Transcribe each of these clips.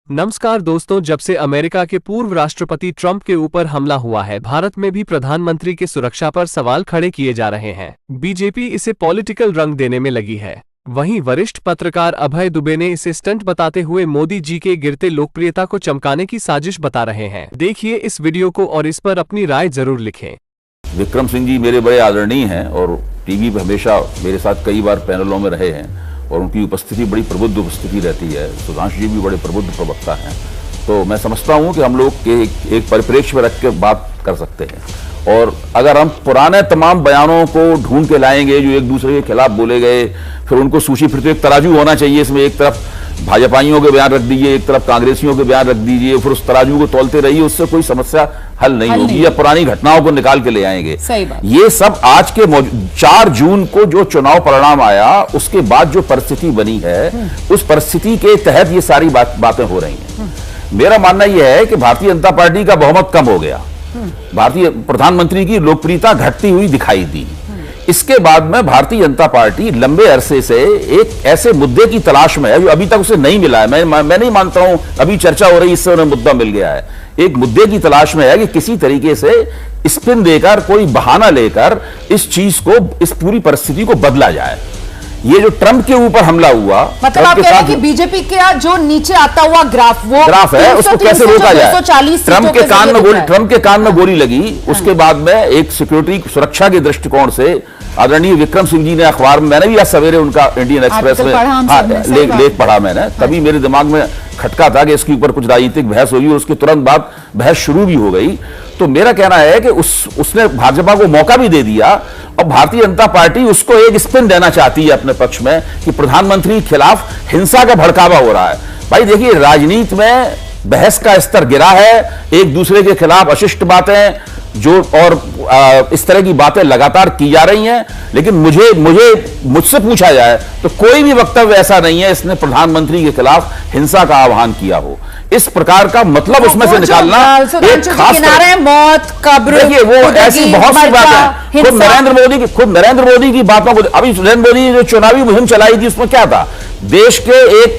नमस्कार दोस्तों, जब से अमेरिका के पूर्व राष्ट्रपति ट्रंप के ऊपर हमला हुआ है, भारत में भी प्रधानमंत्री की सुरक्षा पर सवाल खड़े किए जा रहे हैं। बीजेपी इसे पॉलिटिकल रंग देने में लगी है। वहीं वरिष्ठ पत्रकार अभय दुबे ने इसे स्टंट बताते हुए मोदी जी के गिरते लोकप्रियता को चमकाने की साजिश बता रहे हैं। देखिए इस वीडियो को और इस पर अपनी राय जरूर लिखें। विक्रम सिंह जी मेरे बड़े आदरणीय हैं और टीवी पे हमेशा मेरे साथ कई बार पैनलों में रहे हैं और उनकी उपस्थिति बड़ी प्रबुद्ध उपस्थिति रहती है। सुधांशु जी भी बड़े प्रबुद्ध प्रवक्ता हैं, तो मैं समझता हूं कि हम लोग के एक परिप्रेक्ष्य में रख के बात कर सकते हैं। और अगर हम पुराने तमाम बयानों को ढूंढ के लाएंगे जो एक दूसरे के खिलाफ बोले गए, फिर उनको सूची, फिर तो एक तराजू होना चाहिए। इसमें एक तरफ भाजपाइयों के बयान रख दीजिए, एक तरफ कांग्रेसियों के बयान रख दीजिए, फिर उस तराजू को तोलते रहिए, उससे कोई समस्या हल नहीं होगी। या पुरानी घटनाओं को निकाल के ले आएंगे। सही बात। ये सब आज के 4 जून को जो चुनाव परिणाम आया उसके बाद जो परिस्थिति बनी है, उस परिस्थिति के तहत ये सारी बातें हो रही हैं। मेरा मानना यह है कि भारतीय जनता पार्टी का बहुमत कम हो गया, भारतीय प्रधानमंत्री की लोकप्रियता घटती हुई दिखाई दी। इसके बाद में भारतीय जनता पार्टी लंबे अरसे से एक ऐसे मुद्दे की तलाश में है जो अभी तक उसे नहीं मिला है। मैं नहीं मानता हूं अभी चर्चा हो रही इससे उन्हें मुद्दा मिल गया है। एक मुद्दे की तलाश में है कि किसी तरीके से स्पिन देकर, कोई बहाना लेकर इस चीज को, इस पूरी परिस्थिति को बदला जाए। ये जो ट्रंप के ऊपर हमला हुआ, मतलब आप कह रहे हैं कि बीजेपी का जो नीचे आता हुआ ग्राफ है उसको कैसे रोका जाए। ट्रंप के कान में गोली लगी, उसके बाद में एक सिक्योरिटी सुरक्षा के दृष्टिकोण से आदरणीय विक्रम सिंह जी ने अखबार में, मैंने भी आज सवेरे उनका इंडियन एक्सप्रेस में लेख पढ़ा मैंने, तभी मेरे दिमाग में खटका था कि इसके ऊपर कुछ राजनीतिक बहस होगी और उसके तुरंत बाद बहस शुरू भी हो गई। तो मेरा कहना है कि उसने भाजपा को मौका भी दे दिया और भारतीय जनता पार्टी उसको एक स्पिन देना चाहती है अपने पक्ष में कि प्रधानमंत्री के खिलाफ हिंसा का भड़कावा हो रहा है। भाई देखिए, राजनीति में बहस का स्तर गिरा है, एक दूसरे के खिलाफ अशिष्ट बातें जो और इस तरह की बातें लगातार की जा रही हैं। लेकिन मुझसे पूछा जाए तो कोई भी वक्तव्य ऐसा नहीं है इसने प्रधानमंत्री के खिलाफ हिंसा का आह्वान किया हो। इस प्रकार का मतलब उसमें से निकालना एक खास मौत, कब्र, देखिए वो ऐसी बहुत सी बातें खुद नरेंद्र मोदी की बातों को, अभी नरेंद्र मोदी ने जो चुनावी मुहिम चलाई थी उसमें क्या था, देश के एक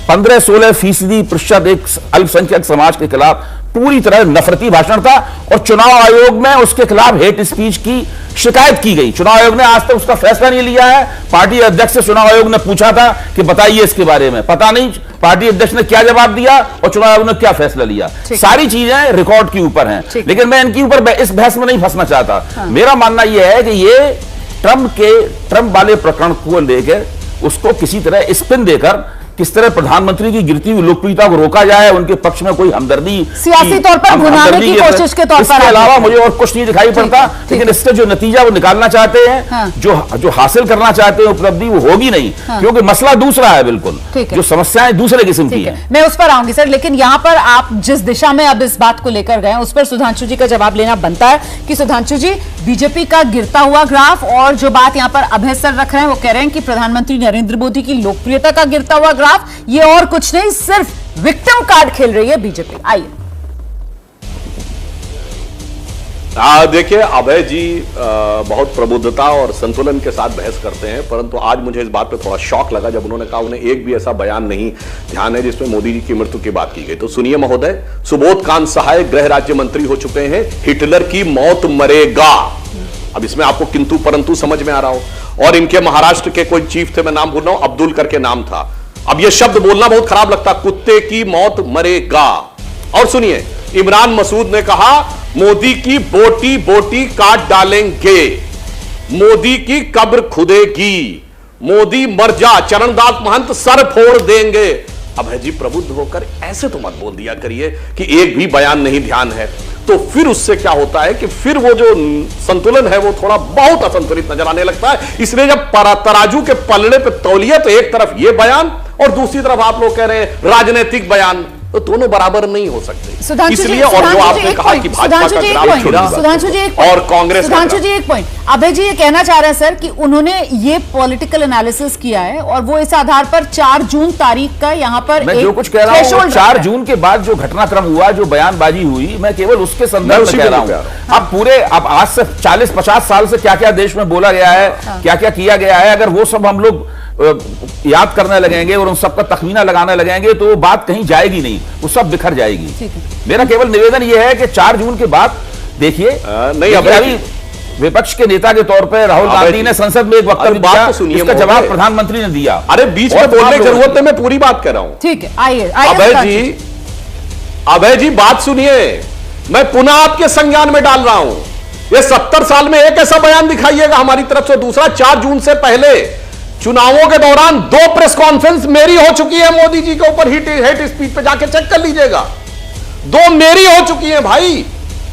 15-16% एक अल्पसंख्यक समाज के खिलाफ पूरी तरह नफरती भाषण था और चुनाव आयोग में उसके खिलाफ हेट स्पीच की शिकायत की गई। चुनाव आयोग ने आज तक उसका फैसला नहीं लिया है। पार्टी अध्यक्ष से चुनाव आयोग ने पूछा था कि बताइए इसके बारे में, पता नहीं पार्टी अध्यक्ष ने क्या जवाब दिया और चुनाव आयोग ने क्या फैसला लिया। सारी चीजें रिकॉर्ड के ऊपर हैं, लेकिन मैं इनके ऊपर इस बहस में नहीं फंसना चाहता। मेरा मानना यह है कि ये ट्रंप वाले प्रकरण को लेकर उसको किसी तरह स्पिन देकर किस तरह प्रधानमंत्री की गिरती हुई लोकप्रियता को रोका जाए, उनके पक्ष में कोई हमदर्दी, सियासी तौर पर भुनाने की कोशिश के तौर पर, इसके अलावा मुझे और कुछ नहीं दिखाई पड़ता। लेकिन इससे जो नतीजा वो निकालना चाहते हैं, जो हासिल करना चाहते हैं उपलब्धि, वो होगी नहीं, क्योंकि मसला दूसरा है। बिल्कुल जो समस्याएं दूसरे किस्म की है। मैं उस पर आऊंगी सर, लेकिन यहाँ पर आप जिस दिशा में अब इस बात को लेकर गए उस पर सुधांशु जी का जवाब लेना बनता है कि सुधांशु जी, बीजेपी का गिरता हुआ ग्राफ और जो बात यहाँ पर अभय सर रख रहे हैं वो कह रहे हैं कि प्रधानमंत्री नरेंद्र मोदी की लोकप्रियता का गिरता हुआ ग्राफ, ये और कुछ नहीं, सिर्फ विक्टिम कार्ड खेल रही है बीजेपी। आइए देखिए, अभय जी बहुत प्रबुद्धता और संतुलन के साथ बहस करते हैं, परंतु आज मुझे इस बात पे थोड़ा शॉक लगा जब उन्होंने कहा उन्हें एक भी ऐसा बयान नहीं ध्यान है जिसमें मोदी जी की मृत्यु की बात की गई। तो सुनिए महोदय, सुबोध कांत सहाय गृह राज्य मंत्री हो चुके हैं, हिटलर की मौत मरेगा। अब इसमें आपको किंतु परंतु समझ में आ रहा हो। और इनके महाराष्ट्र के कोई चीफ थे, मैं नाम भूल रहा हूं, अब्दुल करके नाम था। अब यह शब्द बोलना बहुत खराब लगता, कुत्ते की मौत मरेगा। और सुनिए, इमरान मसूद ने कहा मोदी की बोटी बोटी काट डालेंगे, मोदी की कब्र खुदेगी, मोदी मर जा, चरणदास महंत सर फोड़ देंगे। अभय जी, प्रबुद्ध होकर ऐसे तो मत बोल दिया करिए कि एक भी बयान नहीं ध्यान है। तो फिर उससे क्या होता है कि फिर वो जो संतुलन है वो थोड़ा बहुत असंतुलित नजर आने लगता है। इसलिए जब तराजू के पलड़े पे तौलिए तो एक तरफ ये बयान और दूसरी तरफ आप लोग कह रहे हैं राजनीतिक बयान, तो दोनों बराबर नहीं हो सकते। इसलिए और जो आपने कहा कि भाजपा का ग्राफ गिरा और कांग्रेस, सुधांशु जी एक पॉइंट, अभय जी ये कहना चाह रहे हैं सर कि उन्होंने ये पॉलिटिकल एनालिसिस किया है और वो इस आधार पर 4 जून तारीख का यहाँ पर मैं जो कुछ कह रहा हूँ 4 जून के बाद जो घटनाक्रम हुआ, जो बयानबाजी हुई, मैं केवल उसके संदर्भ में कह रहा हूँ। अब आज से 40-50 साल से क्या क्या देश में बोला गया है, क्या क्या किया गया है, अगर वो सब हम लोग याद करने लगेंगे और उन सबका तखमीना लगाने लगेंगे तो बात कहीं जाएगी नहीं, वो सब बिखर जाएगी। मेरा केवल निवेदन यह है कि 4 जून के बाद देखिए, नहीं अभी विपक्ष के नेता के तौर पर राहुल गांधी ने संसद में एक वक्तव्य दिया, इसका जवाब प्रधानमंत्री ने दिया। अरे बीच में बोलने की जरूरत है, मैं पूरी बात कर रहा हूं। ठीक है, आइए अभय जी बात सुनिए, मैं पुनः आपके संज्ञान में डाल रहा हूं। ये 70 साल में एक ऐसा बयान दिखाइएगा हमारी तरफ से। दूसरा, 4 जून से पहले चुनावों के दौरान 2 प्रेस कॉन्फ्रेंस मेरी हो चुकी है मोदी जी के ऊपर हेट स्पीच पे, जाके चेक कर लीजिएगा। 2 मेरी हो चुकी है भाई,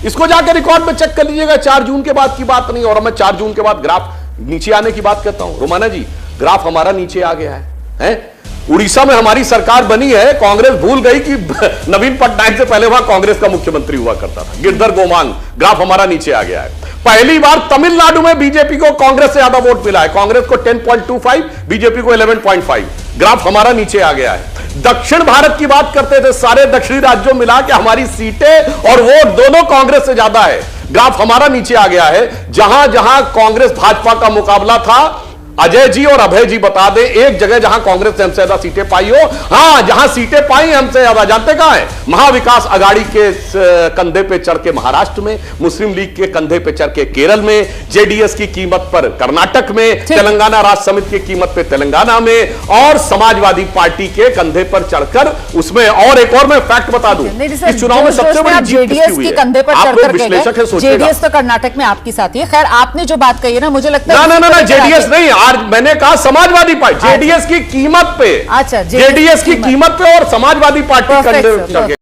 इसको जाके रिकॉर्ड में चेक कर लीजिएगा। 4 जून के बाद की बात नहीं। और मैं 4 जून के बाद ग्राफ नीचे आने की बात करता हूं। रोमाना जी, ग्राफ हमारा नीचे आ गया है? उड़ीसा में हमारी सरकार बनी है, कांग्रेस भूल गई कि नवीन पटनायक से पहले वहां कांग्रेस का मुख्यमंत्री हुआ करता था। गिरधर गोमांग, ग्राफ हमारा नीचे आ गया है। पहली बार तमिलनाडु में बीजेपी को कांग्रेस से ज्यादा वोट मिला है, कांग्रेस को 10.25, बीजेपी को 11.5। ग्राफ हमारा नीचे आ गया है। दक्षिण भारत की बात करते थे, सारे दक्षिणी राज्यों मिला के हमारी सीटें और वोट दोनों कांग्रेस से ज्यादा है। ग्राफ हमारा नीचे आ गया है। जहां जहां कांग्रेस भाजपा का मुकाबला था, अजय जी और अभय जी बता दें एक जगह जहां कांग्रेस ने हमसे ज्यादा सीटें पाई हो। हां, जहां सीटें पाई हमसे ज्यादा, जानते कहां है? महाविकास अघाड़ी के कंधे पे चढ़ के महाराष्ट्र में, मुस्लिम लीग के कंधे पे चढ़ के केरल में, जेडीएस की कीमत पर कर्नाटक में, तेलंगाना राष्ट्र समिति की कीमत पे तेलंगाना में, और समाजवादी पार्टी के कंधे पर चढ़कर उसमें। और एक और मैं फैक्ट बता दूं, इस चुनाव में सबसे बड़ी जीत जेडीएस के कंधे पर चढ़कर विश्लेषक है, सोचिएगा। जेडीएस तो कर्नाटक में आपकी साथी है। खैर, आपने जो बात कही है ना, मुझे लगता है ना जेडीएस नहीं, मैंने कहा समाजवादी पार्टी, जेडीएस की कीमत पे। अच्छा, जेडीएस की कीमत पे और समाजवादी पार्टी कंधे